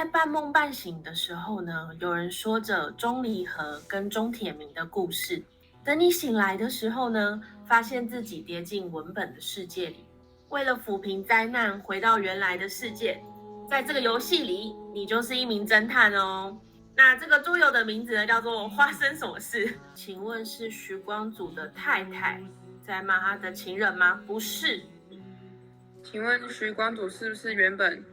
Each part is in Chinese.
在半梦半醒的时候呢，有人说着钟离和跟钟铁明的故事。等你醒来的时候呢，发现自己跌进文本的世界里，为了抚平灾难，回到原来的世界。在这个游戏里，你就是一名侦探哦。那这个桌游的名字呢，叫做《发生什么事》？请问是徐光祖的太太在骂他的情人吗？不是。请问徐光祖是不是原本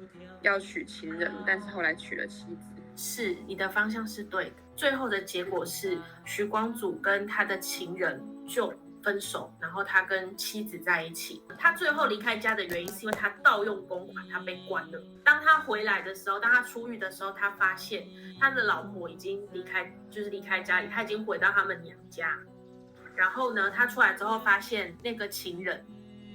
要娶情人，但是后来娶了妻子？是，你的方向是对的。最后的结果是徐光祖跟他的情人就分手，然后他跟妻子在一起。他最后离开家的原因是因为他盗用公款，他被关了。当他回来的时候，当他出狱的时候，他发现他的老婆已经离开家里，他已经回到他们娘家。然后呢，他出来之后发现那个情人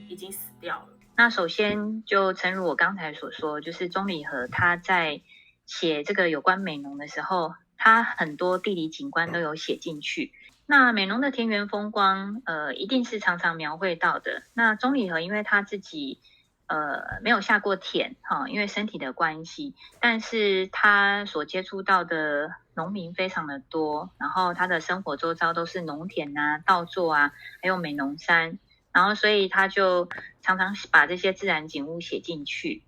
已经死掉了。那首先就诚如我刚才所说，就是钟离和他在写这个有关美浓的时候，他很多地理景观都有写进去。那美浓的田园风光，一定是常常描绘到的。那钟离和因为他自己没有下过田因为身体的关系，但是他所接触到的农民非常的多，然后他的生活周遭都是农田啊、稻作啊，还有美浓山。然后所以他就常常把这些自然景物写进去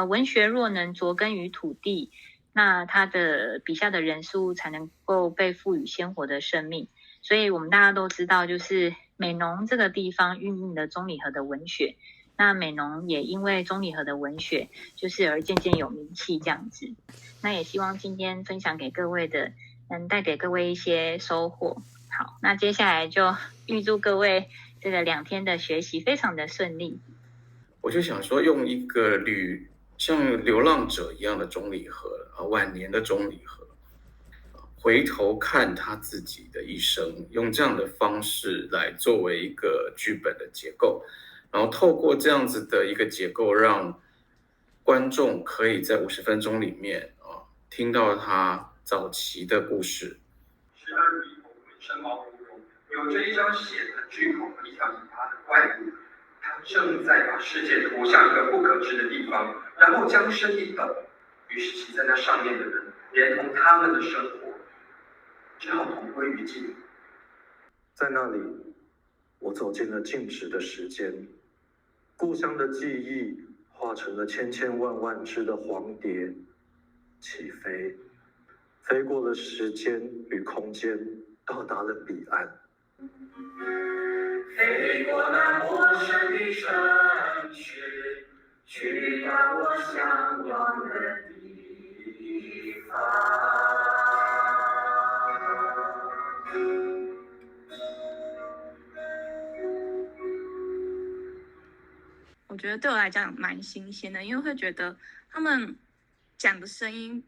文学若能着根于土地，那他的笔下的人事物才能够被赋予鲜活的生命。所以我们大家都知道，就是美浓这个地方孕育了钟离和的文学，那美浓也因为钟离和的文学就是而渐渐有名气这样子。那也希望今天分享给各位的能带给各位一些收获。好，那接下来就预祝各位这个2天的学习非常的顺利。我就想说，用一个像流浪者一样的钟离和晚年的钟离和，回头看他自己的一生，用这样的方式来作为一个剧本的结构，然后透过这样子的一个结构，让观众可以在50分钟里面听到他早期的故事。12笔身毛如龙，有着一张血盆巨口和一条尾巴的怪物，他正在把世界拖向一个不可知的地方，然后将身一抖，于是骑在那上面的人，连同他们的生活，只好同归于尽。在那里，我走进了静止的时间，故乡的记忆化成了千千万万只的黄蝶，起飞，飞过了时间与空间，到达了彼岸。飞过那陌生的城市，去到我向往的地方。我觉得对我来讲蛮新鲜的，因为会觉得他们讲的声音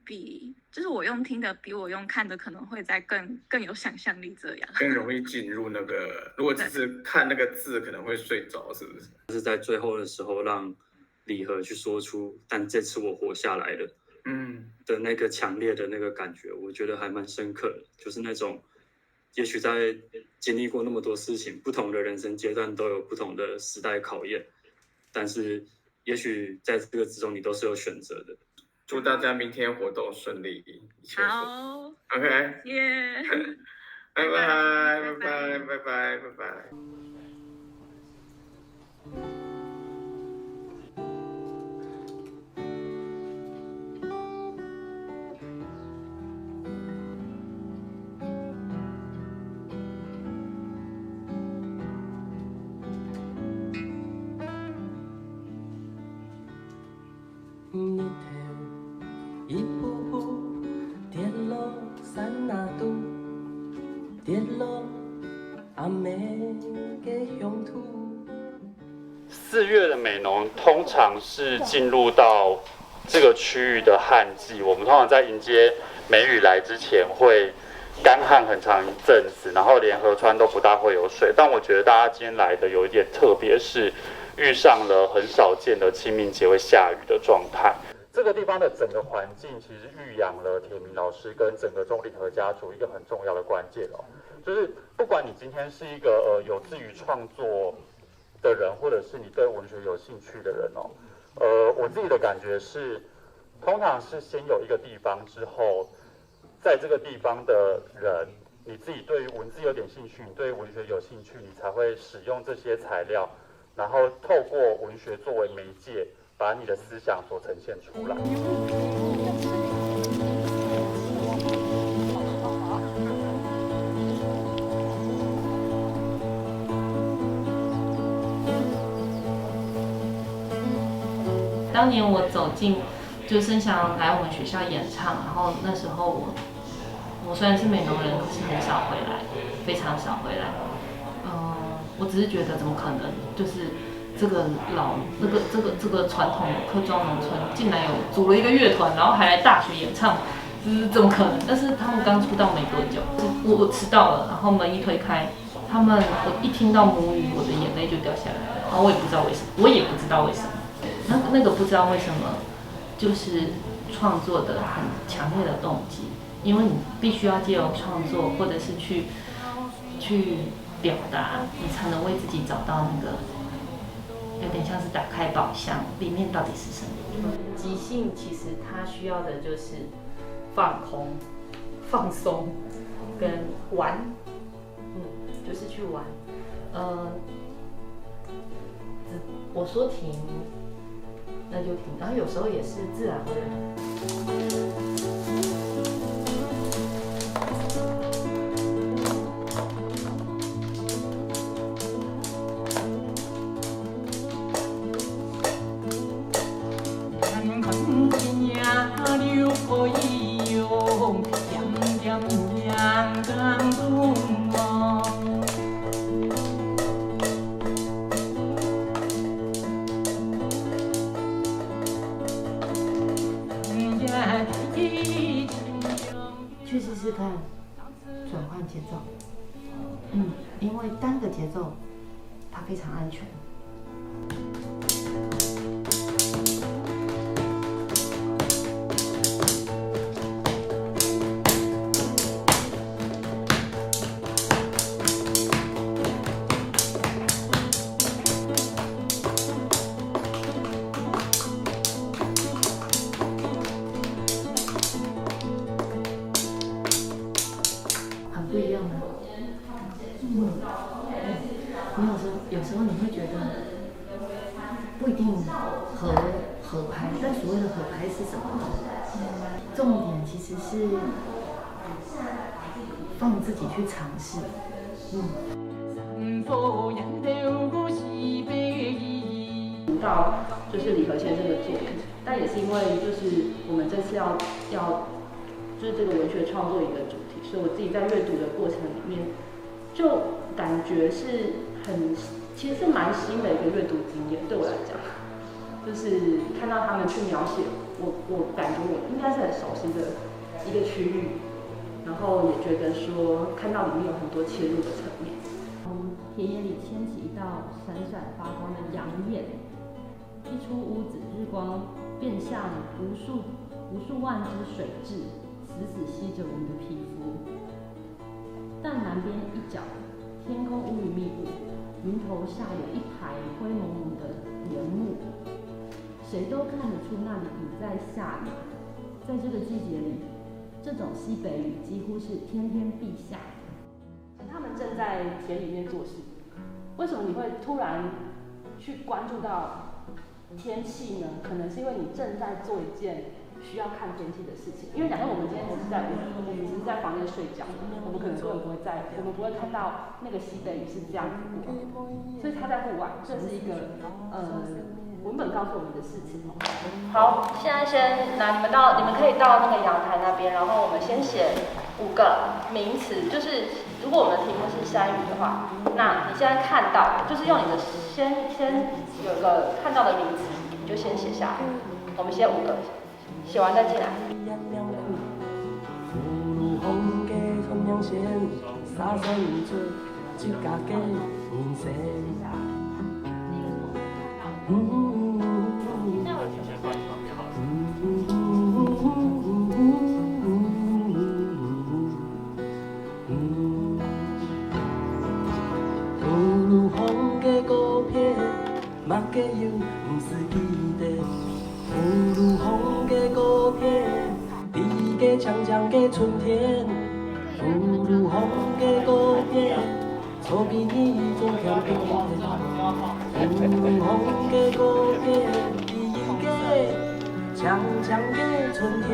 就是我用听的比我用看的可能会再更有想象力，这样更容易进入那个。如果只是看那个字，可能会睡着，是不是？是在最后的时候让李和去说出"但这次我活下来了"的那个强烈的那个感觉，我觉得还蛮深刻的。就是那种，也许在经历过那么多事情，不同的人生阶段都有不同的时代考验，但是也许在这个之中你都是有选择的。祝大家明天活动顺利，一切好 ，OK， 耶，拜拜，拜拜，拜拜，拜拜。日头一步步跌落山那度，跌落暗暝的乡土。4月的美浓通常是进入到这个区域的旱季，我们通常在迎接梅雨来之前会干旱很长一阵子，然后连河川都不大会有水。但我觉得大家今天来的有一点特别，是遇上了很少见的清明节会下雨的状态。这个地方的整个环境其实育养了铁明老师跟整个钟离和家族一个很重要的关键就是不管你今天是一个有志于创作的人，或者是你对文学有兴趣的人我自己的感觉是，通常是先有一个地方之后，在这个地方的人，你自己对于文字有点兴趣，你对文学有兴趣，你才会使用这些材料，然后透过文学作为媒介，把你的思想所呈现出来。当年我走进，就申祥来我们学校演唱，然后那时候我虽然是美浓人，可是很少回来，非常少回来。我只是觉得怎么可能，就是这个这个传统的客庄农村，竟然有组了一个乐团，然后还来大学演唱，怎么可能？但是他们刚出道没多久，我迟到了，然后门一推开，我一听到母语，我的眼泪就掉下来了，然后我也不知道为什么，那个不知道为什么，就是创作的很强烈的动机，因为你必须要借由创作，或者是去表达，你才能为自己找到那个有点像是打开宝箱，里面到底是什么。即兴其实它需要的就是放空、放松跟玩，就是去玩。我说停，那就停，然后有时候也是自然而然。去试试看转换节奏，因为单个节奏它非常安全。不一样的，有时候你会觉得不一定合拍，但所谓的合拍是什么呢？重点其实是放自己去尝试，到就是李和先生的作品，但也是因为就是我们这次要就是这个文学创作一个主题，所以我自己在阅读的过程里面，就感觉是其实是蛮新的一个阅读经验，对我来讲，就是看到他们去描写我感觉我应该是很熟悉的一个区域，然后也觉得说看到里面有很多切入的层面。从田野里牵起一道闪闪发光的阳焰，一出屋子，日光便像无数万只水蛭，死死吸着我们的皮肤。但南边一角，天空乌云密布，云头下有一排灰蒙蒙的帘幕，谁都看得出那里已在下雨。在这个季节里，这种西北雨几乎是天天必下。他们正在田里面做事，为什么你会突然去关注到天气呢？可能是因为你正在做一件需要看天气的事情。因为假设我们今天只是在房间睡觉，我们可能根本不会看到那个西北雨是这样子过，所以他在户外，这是一个文本告诉我们的事情。好，现在你们可以到那个阳台那边，然后我们先写5个名词，就是如果我们的题目是山雨的话，那你现在看到就是用你的先有一个看到的名词，你就先写下来。我们写5个，写完再进来。雨如风的孤片，你的长长的春天。雨如风的孤片，草比你做条边。雨如风的孤片，你的长长的春天。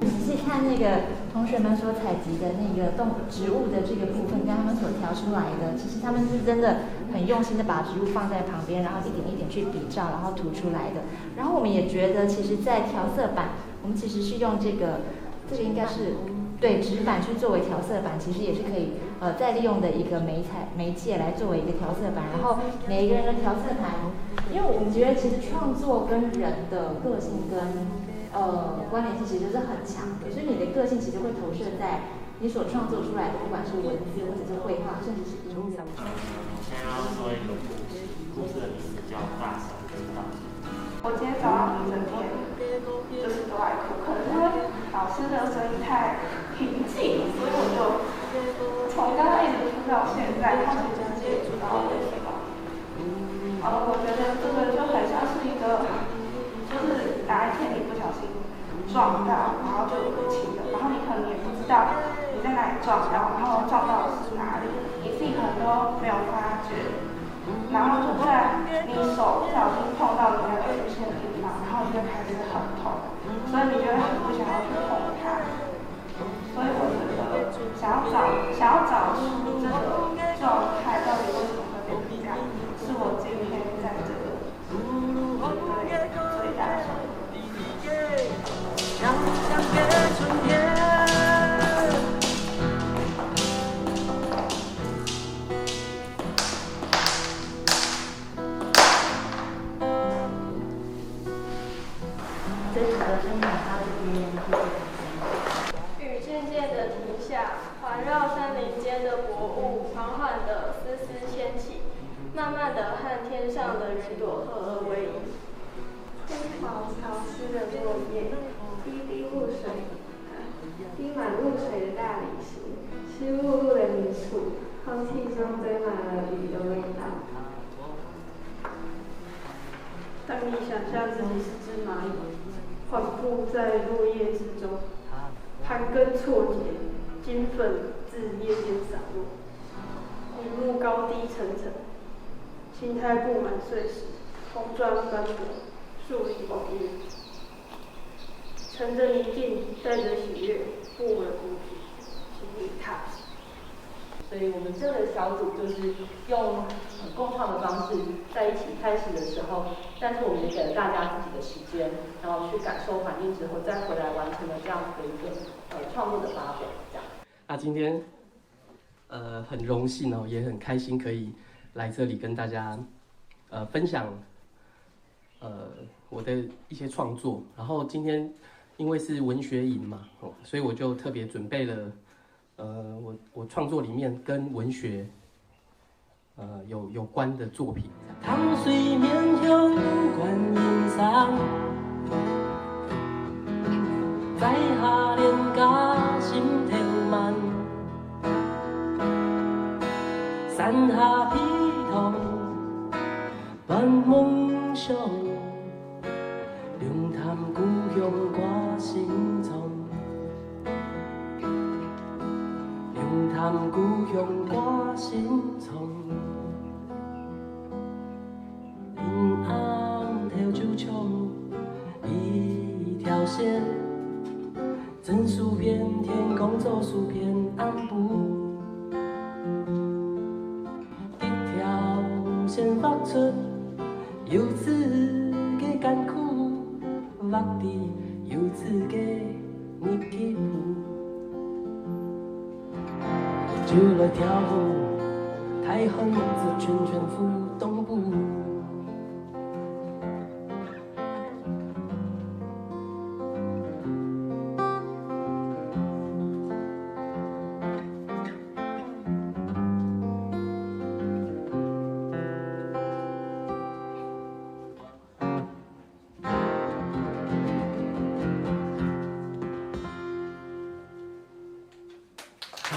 仔细看那个同学们所采集的那个植物的这个部分，跟他们所调出来的，其实他们是真的很用心的把植物放在旁边，然后一点一点去比照，然后涂出来的。然后我们也觉得，其实，在调色板，我们其实是用这个应该是对纸板去作为调色板，其实也是可以再利用的一个媒介来作为一个调色板。然后每一个人的调色盘，因为我们觉得其实创作跟人的个性跟关联性其实是很强的，所以你的个性其实会投射在你所创作出来的，不管是文字或者是绘画，甚至是音乐。现在要说一个故事的名字叫《大神跟大神》。我今天早上一整天就是都在哭，可能因为老师的声音太平静，所以我就从刚刚一直哭到现在，他其实接触到我的地方。我觉得这个就很像是一个，就是哪一天你不小心撞到，然后就有情的，然后你可能也不知道你在哪里撞到，然后撞到的是哪里，你自己可能都没有发觉。然后就在你手不小心碰到你那个出现的地方，然后你就开始很痛，所以你就会很不想要去碰它。所以我觉得想要找出这个状态到底为什么会变成这样，是我今天在这个最大的收获。雨渐渐地停下，环绕山林间的薄雾缓缓地丝丝牵起，慢慢地和天上的云朵合而为一。天朝潮湿的落叶，滴滴露水，滴满露水的大理石，湿漉漉的泥土，空气中堆满了雨的味道。当你想象自己是只蚂蚁，缓步在落叶之中，盘根错节，金粉自叶间洒落，雨幕高低层层，青苔布满碎石，红砖斑驳，树立网页，乘着泥泞，带着喜悦，不为孤独，心里踏实。所以我们这个小组就是用共创的方式在一起开始的时候，但是我们也给了大家自己的时间，然后去感受环境之后，再回来完成了这样子的一个创作的发表。这样。那今天很荣幸哦，也很开心可以来这里跟大家分享我的一些创作。然后今天因为是文学营嘛，所以我就特别准备了。我创作里面跟文学有关的作品。糖水面向观音山，在下莲家心田漫，山下披头伴梦想，龙潭故乡挂心中。谈故乡挂心葱，阴暗跳九重，一条线，整数片天空走数片暗部，一条线发出幼稚的艰苦，画的幼稚的日记簿。就来跳舞，太横子圈圈浮东部。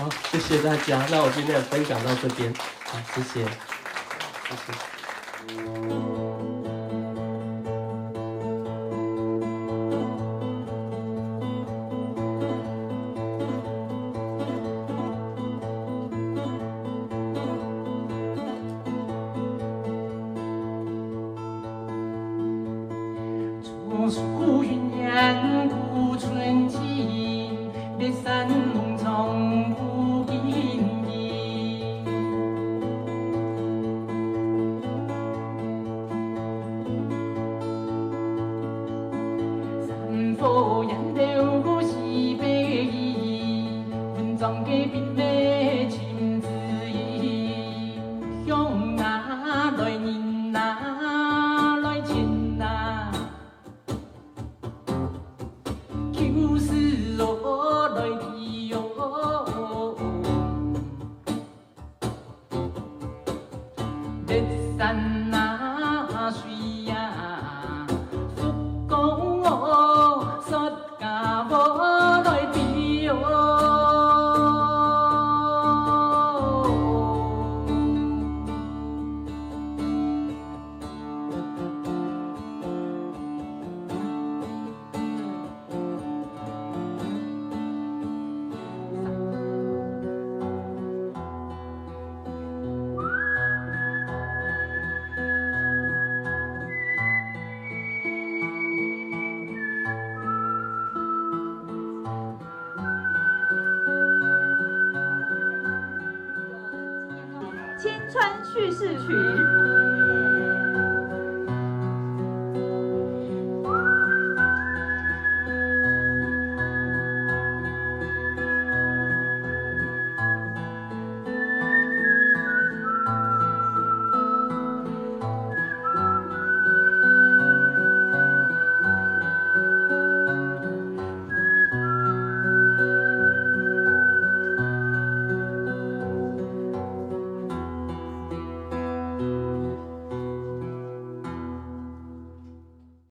好，谢谢大家。那我今天的分享到这边，好，谢谢，谢谢。树云烟故春季，别山农场无阴影。山坡沿流过西北意，文章给笔的亲自意，向哪来人哪来钱哪？就是我来的哟，别山那水呀，福光我说家我来的哟。青春叙事曲。